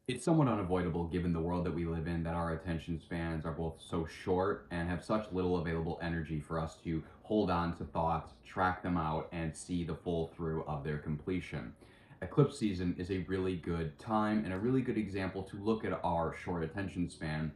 It's somewhat unavoidable given the world that we live in that our attention spans are both so short and have such little available energy for us to hold on to thoughts, track them out, and see the full through of their completion. Eclipse season is a really good time and a really good example to look at our short attention span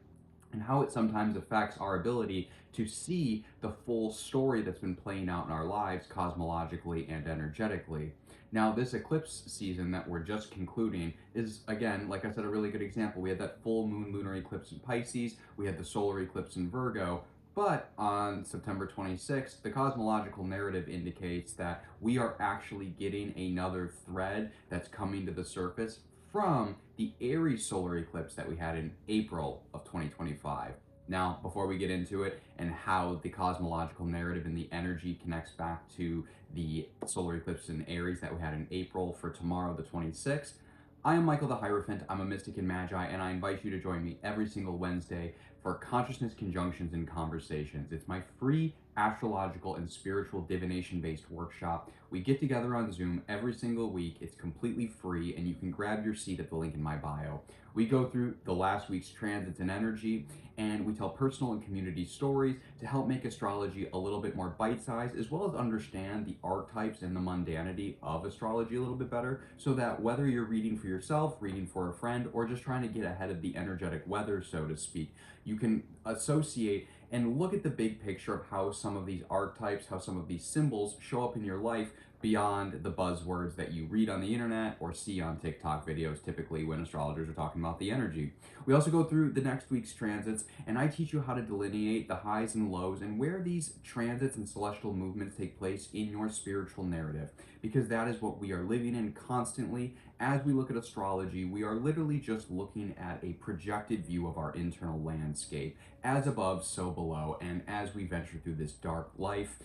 and how it sometimes affects our ability to see the full story that's been playing out in our lives cosmologically and energetically. Now, this eclipse season that we're just concluding is, again, like I said, a really good example. We had that full moon lunar eclipse in Pisces, we had the solar eclipse in Virgo. But on September 26th, the cosmological narrative indicates that we are actually getting another thread that's coming to the surface from the Aries solar eclipse that we had in April of 2025. Now, before we get into it and how the cosmological narrative and the energy connects back to the solar eclipse in Aries that we had in April for tomorrow, the 26th, I am Michael the Hierophant. I'm a mystic and magi, and I invite you to join me every single Wednesday for Consciousness Conjunctions and Conversations. It's my free astrological and spiritual divination based workshop. We get together on Zoom every single week. It's completely free, and you can grab your seat at the link in my bio. We go through the last week's transits and energy, and we tell personal and community stories to help make astrology a little bit more bite-sized, as well as understand the archetypes and the mundanity of astrology a little bit better, so that whether you're reading for yourself, reading for a friend, or just trying to get ahead of the energetic weather, so to speak, you can associate and look at the big picture of how some of these archetypes, how some of these symbols show up in your life beyond the buzzwords that you read on the internet or see on TikTok videos, typically when astrologers are talking about the energy. We also go through the next week's transits, and I teach you how to delineate the highs and lows and where these transits and celestial movements take place in your spiritual narrative, because that is what we are living in constantly. As we look at astrology, we are literally just looking at a projected view of our internal landscape, as above, so below. And as we venture through this dark life,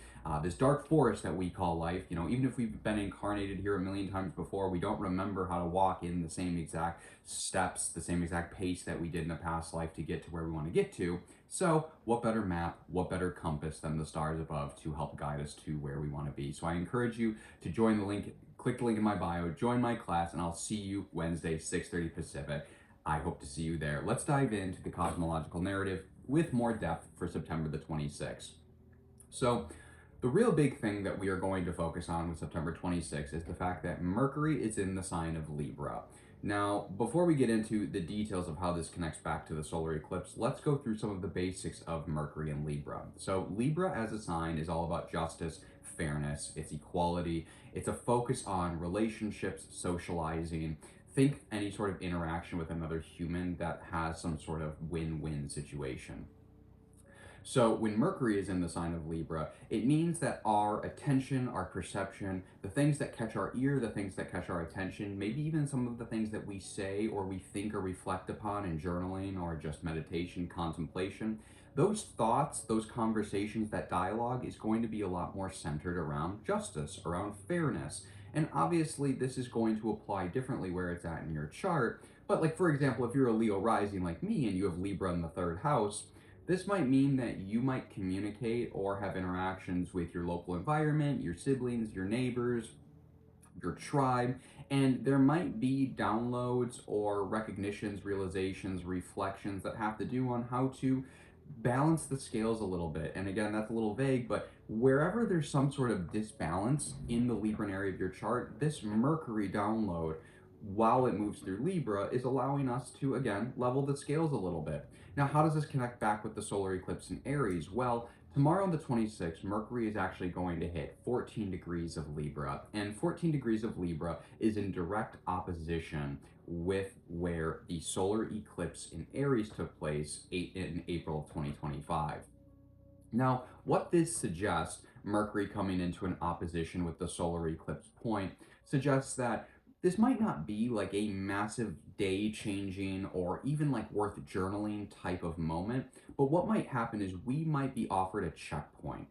this dark forest that we call life, even if we've been incarnated here a million times before, we don't remember how to walk in the same exact steps, the same exact pace that we did in a past life to get to where we want to get to. So, what better map, what better compass than the stars above to help guide us to where we want to be? So, I encourage you to join the link, click the link in my bio, join my class, and I'll see you Wednesday, 6:30 Pacific. I hope to see you there. Let's dive into the cosmological narrative with more depth for September the 26th. So, the real big thing that we are going to focus on with September 26th is the fact that Mercury is in the sign of Libra. Now, before we get into the details of how this connects back to the solar eclipse, let's go through some of the basics of Mercury and Libra. So, Libra as a sign is all about justice, fairness, it's equality, it's a focus on relationships, socializing. Think any sort of interaction with another human that has some sort of win-win situation. So when Mercury is in the sign of Libra, it means that our attention, our perception, the things that catch our ear, the things that catch our attention, maybe even some of the things that we say or we think or reflect upon in journaling or just meditation, contemplation, those thoughts, those conversations, that dialogue is going to be a lot more centered around justice, around fairness. And obviously, this is going to apply differently where it's at in your chart. But, like, for example, if you're a Leo rising like me and you have Libra in the third house, this might mean that you might communicate or have interactions with your local environment, your siblings, your neighbors, your tribe, and there might be downloads or recognitions, realizations, reflections that have to do on how to balance the scales a little bit. And again, that's a little vague, but wherever there's some sort of disbalance in the Libran area of your chart, this Mercury download, while it moves through Libra, is allowing us to, again, level the scales a little bit. Now, how does this connect back with the solar eclipse in Aries? Well, tomorrow on the 26th, Mercury is actually going to hit 14 degrees of Libra, and 14 degrees of Libra is in direct opposition with where the solar eclipse in Aries took place in April of 2025. Now, what this suggests, Mercury coming into an opposition with the solar eclipse point, suggests that this might not be like a massive day changing or even like worth journaling type of moment, but what might happen is we might be offered a checkpoint.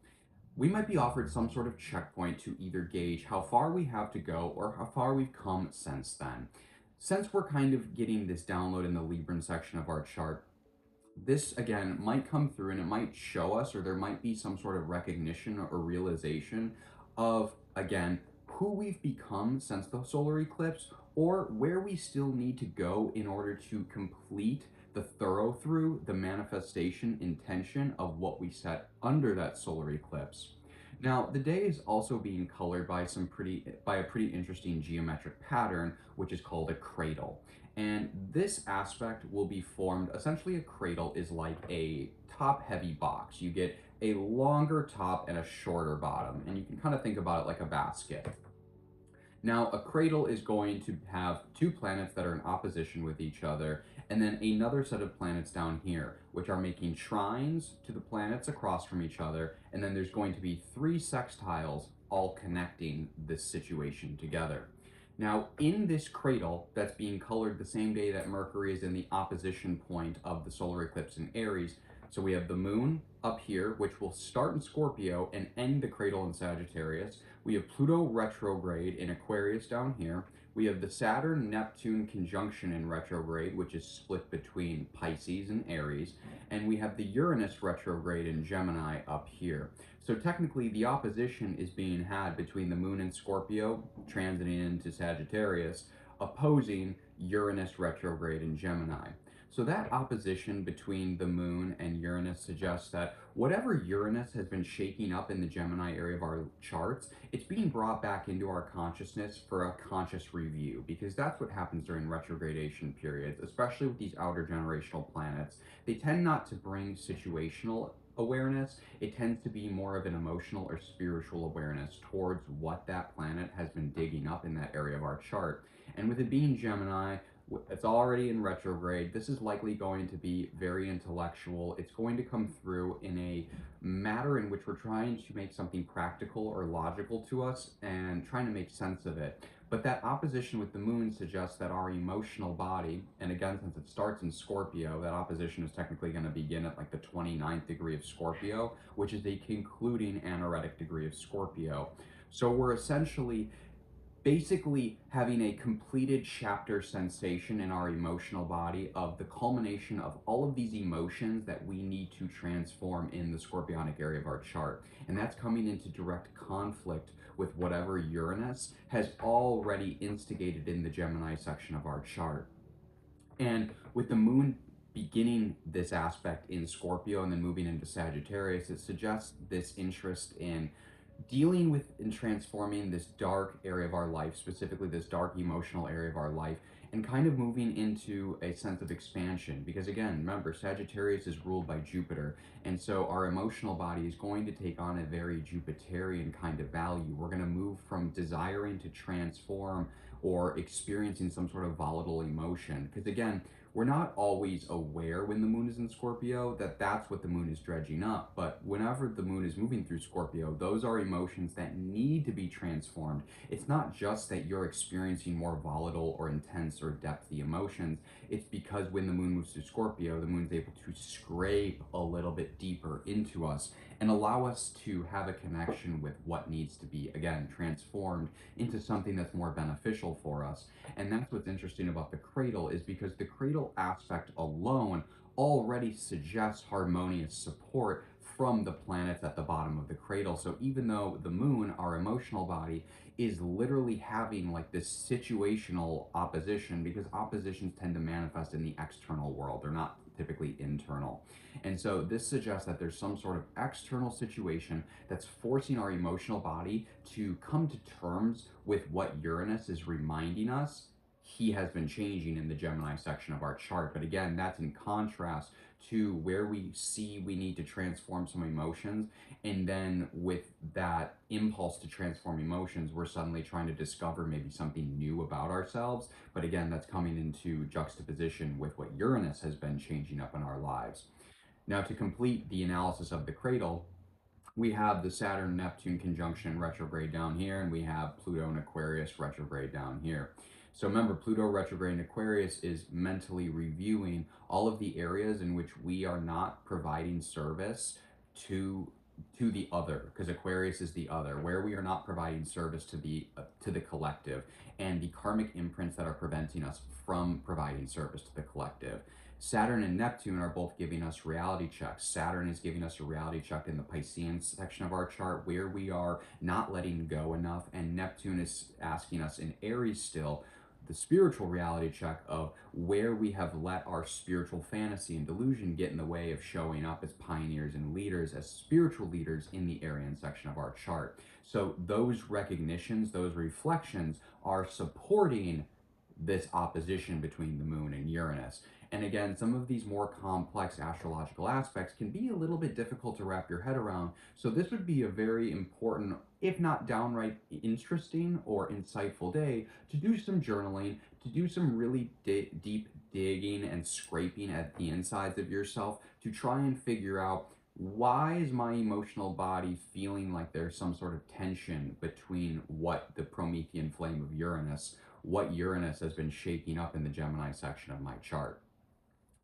We might be offered some sort of checkpoint to either gauge how far we have to go or how far we've come since then. Since we're kind of getting this download in the Libran section of our chart, this again might come through and it might show us, or there might be some sort of recognition or realization of, again, who we've become since the solar eclipse, or where we still need to go in order to complete the thorough through the manifestation intention of what we set under that solar eclipse. Now, the day is also being colored by a pretty interesting geometric pattern, which is called a cradle. And this aspect will be formed, essentially a cradle is like a top-heavy box. You get a longer top and a shorter bottom, and you can kind of think about it like a basket. Now, a cradle is going to have two planets that are in opposition with each other, and then another set of planets down here, which are making trines to the planets across from each other, and then there's going to be three sextiles all connecting this situation together. Now, in this cradle that's being colored the same day that Mercury is in the opposition point of the solar eclipse in Aries, so we have the moon up here, which will start in Scorpio and end the cradle in Sagittarius. We have Pluto retrograde in Aquarius down here. We have the Saturn-Neptune conjunction in retrograde, which is split between Pisces and Aries. And we have the Uranus retrograde in Gemini up here. So technically, the opposition is being had between the moon in Scorpio, transiting into Sagittarius, opposing Uranus retrograde in Gemini. So that opposition between the moon and Uranus suggests that whatever Uranus has been shaking up in the Gemini area of our charts, it's being brought back into our consciousness for a conscious review, because that's what happens during retrogradation periods, especially with these outer generational planets. They tend not to bring situational awareness. It tends to be more of an emotional or spiritual awareness towards what that planet has been digging up in that area of our chart. And with it being Gemini, it's already in retrograde. This is likely going to be very intellectual. It's going to come through in a matter in which we're trying to make something practical or logical to us and trying to make sense of it. But that opposition with the moon suggests that our emotional body, and again, since it starts in Scorpio, that opposition is technically going to begin at like the 29th degree of Scorpio, which is a concluding anaretic degree of Scorpio. So we're essentially basically having a completed chapter sensation in our emotional body of the culmination of all of these emotions that we need to transform in the scorpionic area of our chart. And that's coming into direct conflict with whatever Uranus has already instigated in the Gemini section of our chart. And with the moon beginning this aspect in Scorpio and then moving into Sagittarius, it suggests this interest in dealing with and transforming this dark area of our life, specifically this dark emotional area of our life, and kind of moving into a sense of expansion. Because again, remember, Sagittarius is ruled by Jupiter, and so our emotional body is going to take on a very Jupiterian kind of value. We're going to move from desiring to transform or experiencing some sort of volatile emotion. Because again, we're not always aware when the moon is in Scorpio that that's what the moon is dredging up. But whenever the moon is moving through Scorpio, those are emotions that need to be transformed. It's not just that you're experiencing more volatile or intense or depthy emotions. It's because when the moon moves through Scorpio, the moon's able to scrape a little bit deeper into us and allow us to have a connection with what needs to be, again, transformed into something that's more beneficial for us. And that's what's interesting about the cradle, is because the cradle aspect alone already suggests harmonious support from the planets at the bottom of the cradle. So even though the moon, our emotional body, is literally having like this situational opposition, because oppositions tend to manifest in the external world, they're not typically internal. And so this suggests that there's some sort of external situation that's forcing our emotional body to come to terms with what Uranus is reminding us he has been changing in the Gemini section of our chart. But again, that's in contrast to where we see we need to transform some emotions. And then with that impulse to transform emotions, we're suddenly trying to discover maybe something new about ourselves. But again, that's coming into juxtaposition with what Uranus has been changing up in our lives. Now, to complete the analysis of the cradle, we have the Saturn Neptune conjunction retrograde down here, and we have Pluto and Aquarius retrograde down here. So remember, Pluto retrograde in Aquarius is mentally reviewing all of the areas in which we are not providing service to the other, because Aquarius is the other, where we are not providing service to the collective, and the karmic imprints that are preventing us from providing service to the collective. Saturn and Neptune are both giving us reality checks. Saturn is giving us a reality check in the Piscean section of our chart where we are not letting go enough, and Neptune is asking us in Aries still, the spiritual reality check of where we have let our spiritual fantasy and delusion get in the way of showing up as pioneers and leaders, as spiritual leaders in the Aryan section of our chart. So those recognitions, those reflections are supporting this opposition between the moon and Uranus. And again, some of these more complex astrological aspects can be a little bit difficult to wrap your head around. So this would be a very important, if not downright interesting or insightful day to do some journaling, to do some really deep digging and scraping at the insides of yourself to try and figure out, why is my emotional body feeling like there's some sort of tension between what the Promethean flame of Uranus, what Uranus has been shaking up in the Gemini section of my chart.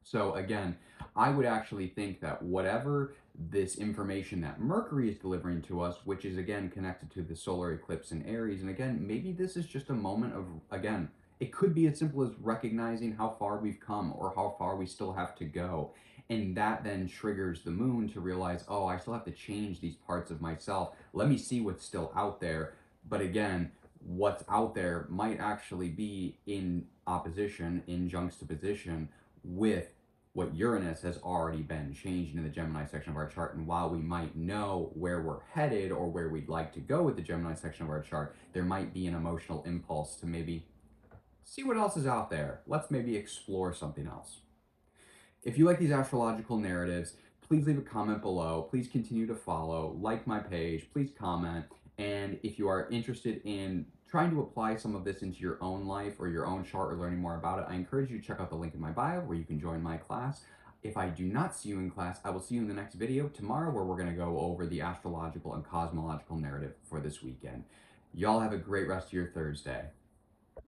So again, I would actually think that whatever this information that Mercury is delivering to us, which is again connected to the solar eclipse in Aries, and again, maybe this is just a moment of, again, it could be as simple as recognizing how far we've come or how far we still have to go. And that then triggers the moon to realize, oh, I still have to change these parts of myself. Let me see what's still out there. But again, what's out there might actually be in opposition, in juxtaposition with what Uranus has already been changing in the Gemini section of our chart. And while we might know where we're headed or where we'd like to go with the Gemini section of our chart, there might be an emotional impulse to maybe see what else is out there. Let's maybe explore something else. If you like these astrological narratives, please leave a comment below. Please continue to follow, like my page, please comment. And if you are interested in trying to apply some of this into your own life or your own chart or learning more about it, I encourage you to check out the link in my bio where you can join my class. If I do not see you in class, I will see you in the next video tomorrow where we're going to go over the astrological and cosmological narrative for this weekend. Y'all have a great rest of your Thursday.